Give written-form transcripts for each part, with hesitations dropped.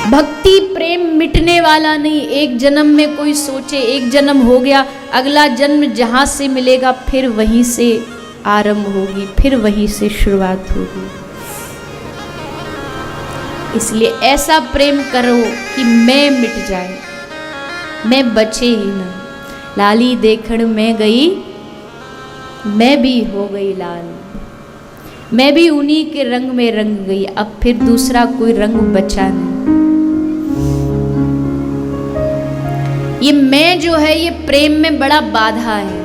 भक्ति प्रेम मिटने वाला नहीं। एक जन्म में कोई सोचे एक जन्म हो गया, अगला जन्म जहाँ से मिलेगा फिर वहीं से आरंभ होगी, फिर वहीं से शुरुआत होगी। इसलिए ऐसा प्रेम करो कि मैं मिट जाए, मैं बचे ही ना। लाली देखण में गई, मैं भी हो गई लाल, मैं भी उन्हीं के रंग में रंग गई, अब फिर दूसरा कोई रंग बचा नहीं। ये मैं जो है ये प्रेम में बड़ा बाधा है,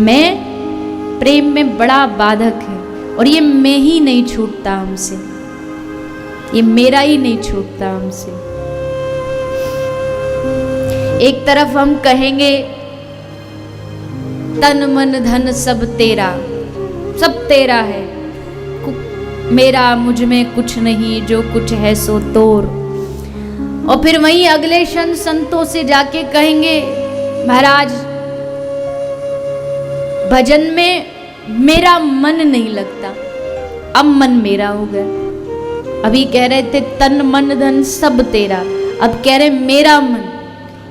मैं प्रेम में बड़ा बाधक है, और ये मैं ही नहीं छूटता हमसे, ये मेरा ही नहीं छूटता हमसे। एक तरफ हम कहेंगे तन मन धन सब तेरा, सब तेरा है, मेरा मुझ में कुछ नहीं, जो कुछ है सो तोर। और फिर वहीं अगले क्षण संतों से जाके कहेंगे महाराज भजन में मेरा मन नहीं लगता, अब मन मेरा हो गया। अभी कह रहे थे तन मन धन सब तेरा, अब कह रहे मेरा मन,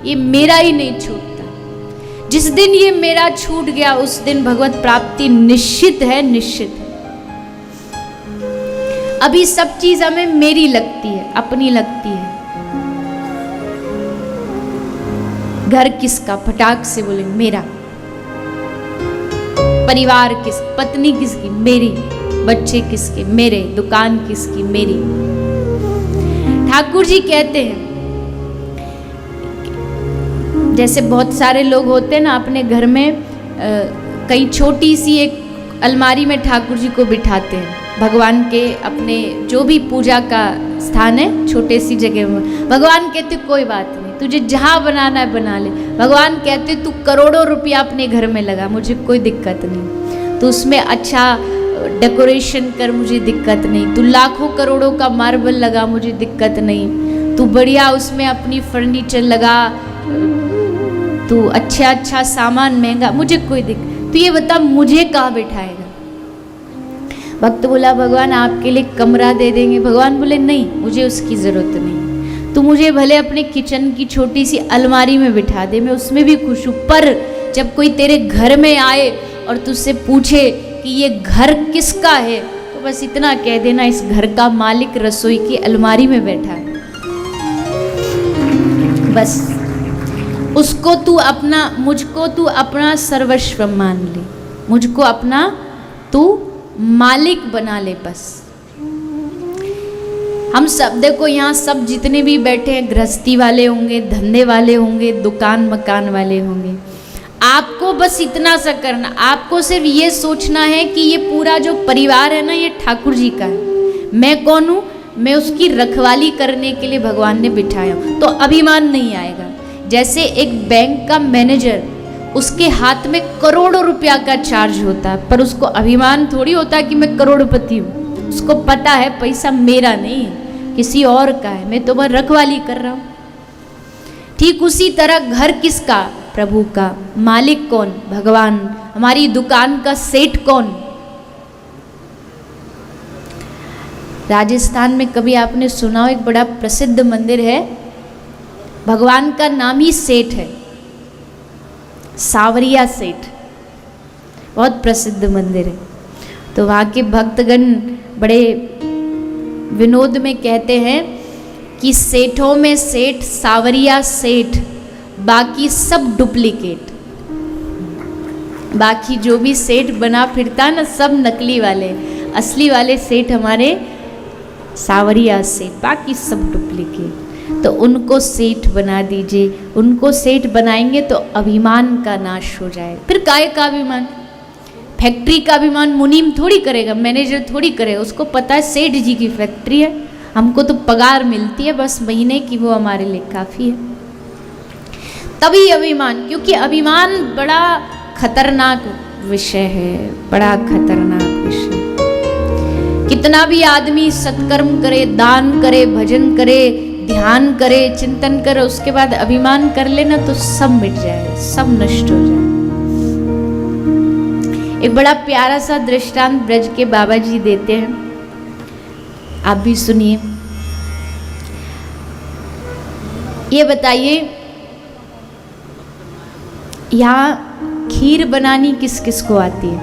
ये मेरा ही नहीं छूटता। जिस दिन ये मेरा छूट गया उस दिन भगवत प्राप्ति निश्चित है, निश्चित है। अभी सब चीज हमें मेरी लगती है, अपनी लगती है। घर किसका, फटाक से बोले मेरा। परिवार किस, पत्नी किसकी, मेरी। बच्चे किसके, मेरे। दुकान किसकी, मेरी। ठाकुर जी कहते हैं जैसे बहुत सारे लोग होते हैं ना अपने घर में कहीं छोटी सी एक अलमारी में ठाकुर जी को बिठाते हैं, भगवान के अपने जो भी पूजा का स्थान है छोटे सी जगह में। भगवान कहते कोई बात नहीं, तुझे जहाँ बनाना है बना ले। भगवान कहते तू करोड़ों रुपया अपने घर में लगा, मुझे कोई दिक्कत नहीं। तू उसमें अच्छा डेकोरेशन कर, मुझे दिक्कत नहीं। तू लाखों करोड़ों का मार्बल लगा, मुझे दिक्कत नहीं। तू बढ़िया उसमें अपनी फर्नीचर लगा, तू अच्छा सामान महंगा, मुझे कोई दिक्कत। तू ये बता मुझे कहाँ बिठाएगा? भक्त बोला भगवान आपके लिए कमरा दे देंगे। भगवान बोले नहीं, मुझे उसकी जरूरत नहीं। तू मुझे भले अपने किचन की छोटी सी अलमारी में बिठा दे, मैं उसमें भी खुश हूँ। पर जब कोई तेरे घर में आए और तुझसे पूछे कि ये घर किसका है, तो बस इतना कह देना इस घर का मालिक रसोई की अलमारी में बैठा है। बस उसको तू अपना, मुझको तू अपना सर्वस्व मान ले, मुझको अपना तू मालिक बना ले। बस हम सब देखो यहाँ सब जितने भी बैठे हैं गृहस्थी वाले होंगे, धंधे वाले होंगे, दुकान मकान वाले होंगे। आपको बस इतना सा करना, आपको सिर्फ ये सोचना है कि ये पूरा जो परिवार है ना ये ठाकुर जी का है। मैं कौन हूँ? मैं उसकी रखवाली करने के लिए भगवान ने बिठाया, तो अभिमान नहीं आएगा। जैसे एक बैंक का मैनेजर, उसके हाथ में करोड़ों रुपया का चार्ज होता है, पर उसको अभिमान थोड़ी होता है कि मैं करोड़पति हूँ। उसको पता है पैसा मेरा नहीं है, किसी और का है, मैं तो बस रखवाली कर रहा हूँ। ठीक उसी तरह घर किसका? प्रभु का। मालिक कौन? भगवान। हमारी दुकान का सेठ कौन? राजस्थान में कभी आपने सुना हो, एक बड़ा प्रसिद्ध मंदिर है, भगवान का नाम ही सेठ है, सावरिया सेठ, बहुत प्रसिद्ध मंदिर है। तो वहाँ के भक्तगण बड़े विनोद में कहते हैं कि सेठों में सेठ सावरिया सेठ, बाकी सब डुप्लीकेट। बाकी जो भी सेठ बना फिरता ना सब नकली वाले, असली वाले सेठ हमारे सावरिया सेठ, बाकी सब डुप्लीकेट। तो उनको सेठ बना दीजिए। उनको सेठ बनाएंगे तो अभिमान का नाश हो जाए। फिर काय का अभिमान? फैक्ट्री का अभिमान मुनीम थोड़ी करेगा, मैनेजर थोड़ी करेगा। उसको पता है सेठ जी की फैक्ट्री है, हमको तो पगार मिलती है बस महीने की, वो हमारे लिए काफ़ी है। तभी अभिमान, क्योंकि अभिमान बड़ा खतरनाक विषय है, बड़ा खतरनाक विषय। कितना भी आदमी सत्कर्म करे, दान करे, भजन करे, ध्यान करे, चिंतन करे, उसके बाद अभिमान कर लेना तो सब मिट जाए, सब नष्ट हो जाए। एक बड़ा प्यारा सा दृष्टांत ब्रज के बाबा जी देते हैं, आप भी सुनिए। ये बताइए, यहाँ खीर बनानी किस किस को आती है?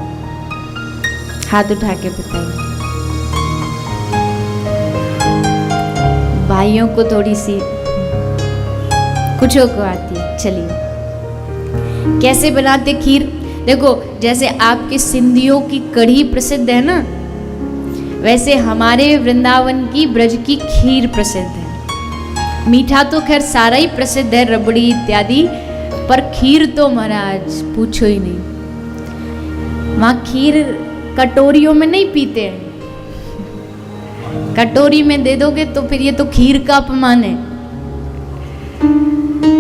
हाथ उठा के बताइए। भाइयों को थोड़ी सी, कुछों को आती है। चलिए, कैसे बनाते खीर? देखो, जैसे आपके सिंधियों की कढ़ी प्रसिद्ध है ना, वैसे हमारे वृंदावन की ब्रज की खीर प्रसिद्ध है। मीठा तो खैर सारा ही प्रसिद्ध है, रबड़ी इत्यादि, पर खीर तो महाराज पूछो ही नहीं। वहाँ खीर कटोरियों में नहीं पीते हैं, कटोरी में दे दोगे तो फिर ये तो खीर का अपमान है।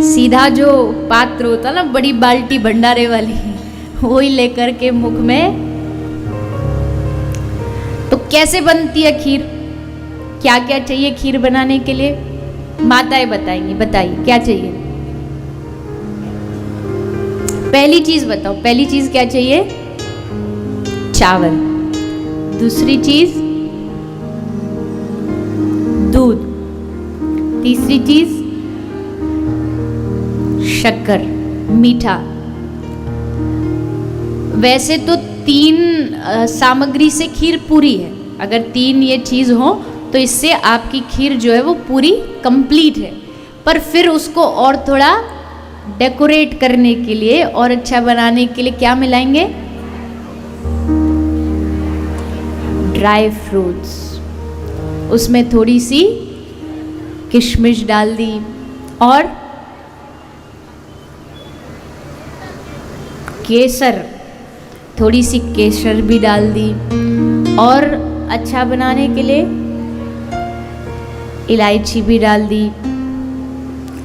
सीधा जो पात्र होता ना, बड़ी बाल्टी भंडारे वाली, वही लेकर के मुख में। तो कैसे बनती है खीर? क्या क्या चाहिए खीर बनाने के लिए? माताएं बताएंगी, बताइए क्या चाहिए। पहली चीज बताओ, पहली चीज क्या चाहिए? चावल। दूसरी चीज दूध। तीसरी चीज शक्कर, मीठा। वैसे तो 3 सामग्री से खीर पूरी है। अगर 3 ये चीज हो तो इससे आपकी खीर जो है वो पूरी कंप्लीट है। पर फिर उसको और थोड़ा डेकोरेट करने के लिए और अच्छा बनाने के लिए क्या मिलाएंगे? Dry fruits. उसमें थोड़ी सी किशमिश डाल दी और केसर, थोड़ी सी केसर भी डाल दी। और अच्छा बनाने के लिए इलायची भी डाल दी।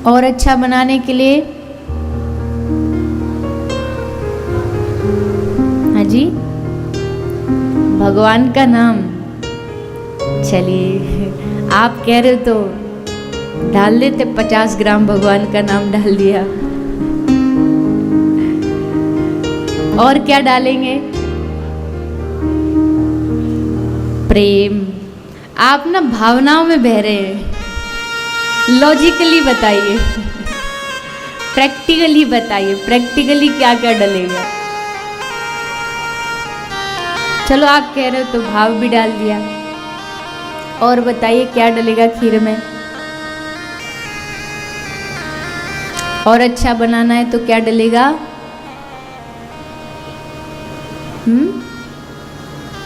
और अच्छा बनाने के लिए, हाँ जी, भगवान का नाम। चलिए, आप कह रहे हो तो डाल देते, 50 ग्राम भगवान का नाम डाल दिया। और क्या डालेंगे? प्रेम। आप ना भावनाओं में बह रहे हैं। लॉजिकली बताइए, प्रैक्टिकली बताइए, प्रैक्टिकली क्या क्या डलेगा? चलो, आप कह रहे हो तो भाव भी डाल दिया। और बताइए क्या डलेगा खीर में? और अच्छा बनाना है तो क्या डलेगा?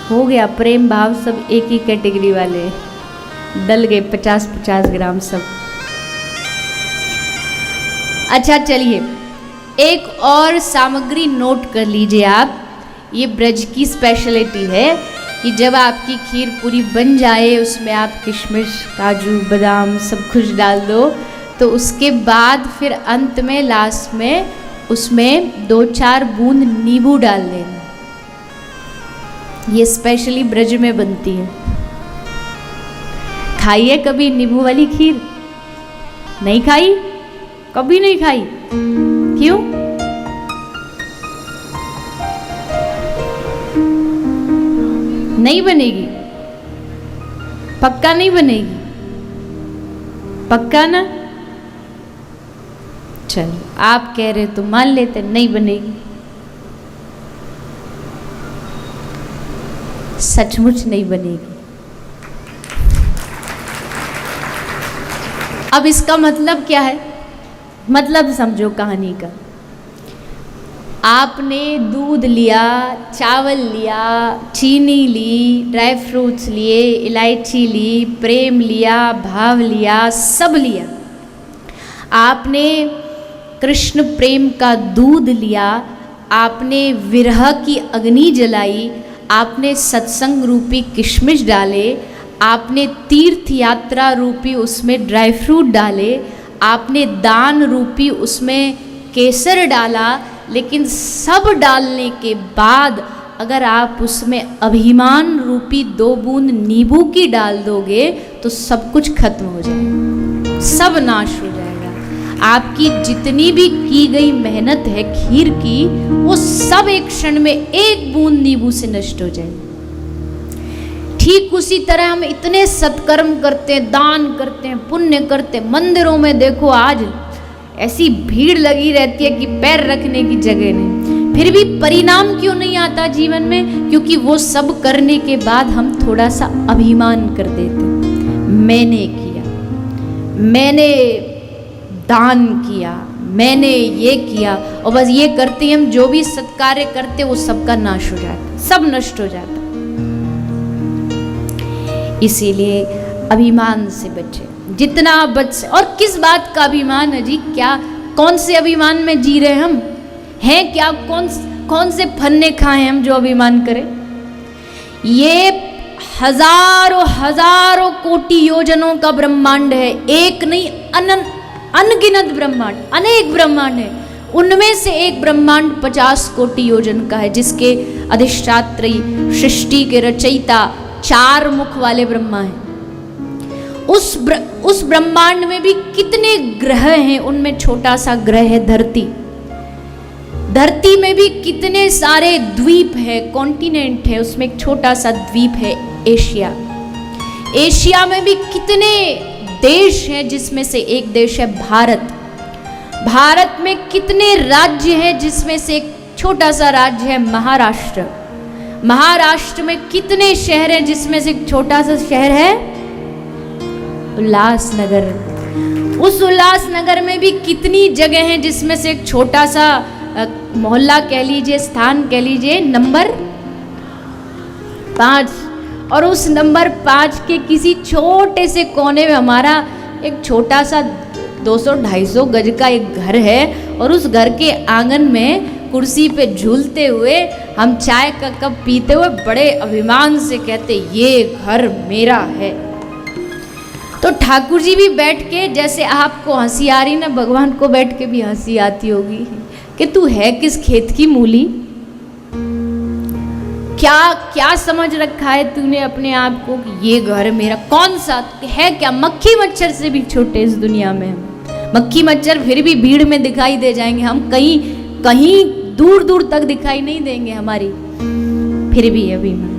हो गया, प्रेम भाव सब एक ही कैटेगरी वाले डल गए, 50-50 ग्राम सब। अच्छा, चलिए एक और सामग्री नोट कर लीजिए आप। ये ब्रज की स्पेशलिटी है कि जब आपकी खीर पूरी बन जाए, उसमें आप किशमिश, काजू, बादाम सब कुछ डाल दो, तो उसके बाद फिर अंत में, लास्ट में, उसमें 2-4 बूंद नींबू डाल देना। ये स्पेशली ब्रज में बनती है। खाइए कभी नींबू वाली खीर? नहीं खाई? कभी नहीं खाई? क्यों? नहीं बनेगी? पक्का नहीं बनेगी? पक्का ना? चलो, आप कह रहे तो मान लेते, नहीं बनेगी। सचमुच नहीं बनेगी। अब इसका मतलब क्या है? मतलब समझो कहानी का। आपने दूध लिया, चावल लिया, चीनी ली, ड्राई फ्रूट्स लिए, इलायची ली, प्रेम लिया, भाव लिया, सब लिया। आपने कृष्ण प्रेम का दूध लिया, आपने विरह की अग्नि जलाई, आपने सत्संग रूपी किशमिश डाले, आपने तीर्थ यात्रा रूपी उसमें ड्राई फ्रूट डाले, आपने दान रूपी उसमें केसर डाला। लेकिन सब डालने के बाद अगर आप उसमें अभिमान रूपी 2 बूंद नींबू की डाल दोगे तो सब कुछ खत्म हो जाएगा, सब नाश हो जाएगा। आपकी जितनी भी की गई मेहनत है खीर की, वो सब एक क्षण में 1 बूंद नींबू से नष्ट हो जाएगी। ठीक उसी तरह हम इतने सत्कर्म करते हैं, दान करते हैं, पुण्य करते हैं, मंदिरों में देखो आज ऐसी भीड़ लगी रहती है कि पैर रखने की जगह नहीं, फिर भी परिणाम क्यों नहीं आता जीवन में? क्योंकि वो सब करने के बाद हम थोड़ा सा अभिमान कर देते, मैंने किया, मैंने दान किया, मैंने ये किया, और बस ये करते हम जो भी सत्कार्य करते वो सबका नाश हो जाता, सब नष्ट हो जाता। इसीलिए अभिमान से बचे जितना बच। और किस बात का अभिमान है जी? क्या कौन से अभिमान में जी रहे हम हैं? क्या कौन से फन्ने खाए हम जो अभिमान करें? ये हजारों हजारों कोटि योजनों का ब्रह्मांड है, एक नहीं अनगिनत ब्रह्मांड, अनेक ब्रह्मांड है। उनमें से एक ब्रह्मांड 50 कोटि योजन का है, जिसके अधिष्ठात्री सृष्टि के रचयिता 4 मुख वाले ब्रह्मा हैं। उस ब्रह्मांड में भी कितने ग्रह हैं, उनमें छोटा सा ग्रह है धरती। धरती में भी कितने सारे द्वीप है, कॉन्टिनेंट है, उसमें एक छोटा सा द्वीप है एशिया। एशिया में भी कितने देश हैं, जिसमें से एक देश है भारत। भारत में कितने राज्य हैं, जिसमें से एक छोटा सा राज्य है महाराष्ट्र। महाराष्ट्र में कितने शहर हैं, जिसमें से एक छोटा सा शहर है उल्लासनगर। उस उल्लासनगर में भी कितनी जगह हैं, जिसमें से एक छोटा सा मोहल्ला कह लीजिए, स्थान कह लीजिए, नंबर 5। और उस नंबर 5 के किसी छोटे से कोने में हमारा एक छोटा सा 200-250 गज का एक घर है, और उस घर के आंगन में कुर्सी पे झूलते हुए हम चाय का कप पीते हुए बड़े अभिमान से कहते ये घर मेरा है। तो ठाकुर जी भी बैठ के, जैसे आपको हंसी आ रही ना, भगवान को बैठ के भी हंसी आती होगी कि तू है किस खेत की मूली, क्या समझ रखा है तूने अपने आप को कि ये घर मेरा? कौन सा है? क्या मक्खी मच्छर से भी छोटे इस दुनिया में हम। मक्खी मच्छर फिर भी भीड़ में दिखाई दे जाएंगे, हम कहीं दूर दूर तक दिखाई नहीं देंगे हमारी, फिर भी अभिमान।